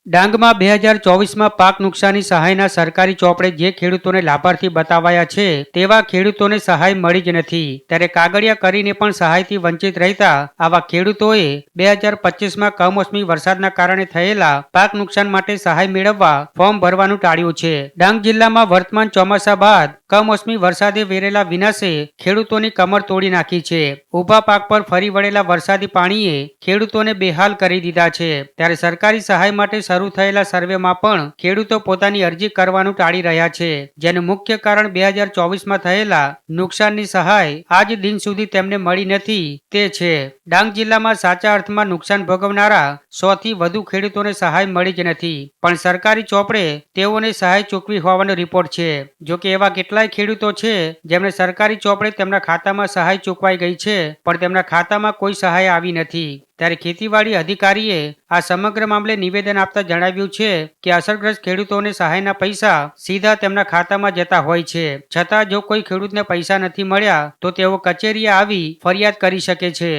ડાંગમાં 2024માં પાક નુકસાની સહાયના સરકારી ચોપડે જે ખેડૂતોને લાભાર્થી બતાવાયા છે તેવા ખેડૂતોને સહાય મળી જ નથી, ત્યારે કાગળિયા કરીને પણ સહાયથી વંચિત રહેતા આવા ખેડૂતોએ 2025માં કમોસમી વરસાદના કારણે થયેલા પાક નુકસાન માટે સહાય મેળવવા ફોર્મ ભરવાનું ટાળ્યું છે. ડાંગ જિલ્લામાં વર્તમાન ચોમાસા બાદ કમોસમી વરસાદે વેરેલા વિનાશે ખેડૂતોની કમર તોડી નાખી છે. ઊભા પાક પર ફરી વળેલા વરસાદી પાણીએ ખેડૂતોને બેહાલ કરી દીધા છે, ત્યારે સરકારી સહાય માટે શરૂ થયેલા સર્વેમાં પણ ખેડૂતો પોતાની અરજી કરવાનું ટાળી રહ્યા છે, જેનું મુખ્ય કારણ 2024માં થયેલા નુકસાનની સહાય આજ દિન સુધી તેમને મળી નથી તે છે. ડાંગ જિલ્લામાં સાચા અર્થમાં નુકસાન ભોગવનારા 100 થી વધુ ખેડૂતોને સહાય મળી જ નથી, પણ સરકારી ચોપડે તેઓને સહાય ચૂકવી હોવાનો રિપોર્ટ છે. જોકે એવા કેટલાય ખેડૂતો છે જેમને સરકારી ચોપડે તેમના ખાતામાં સહાય ચૂકવાઈ ગઈ છે, પણ તેમના ખાતામાં કોઈ સહાય આવી નથી. ત્યારે ખેતીવાડી અધિકારીએ આ સમગ્ર મામલે નિવેદન આપતા જણાવ્યું છે કે અસરગ્રસ્ત ખેડૂતોને સહાયના પૈસા સીધા તેમના ખાતામાં જતા હોય છે, છતાં જો કોઈ ખેડૂતને પૈસા નથી મળ્યા તો તેઓ કચેરીએ આવી ફરિયાદ કરી શકે છે.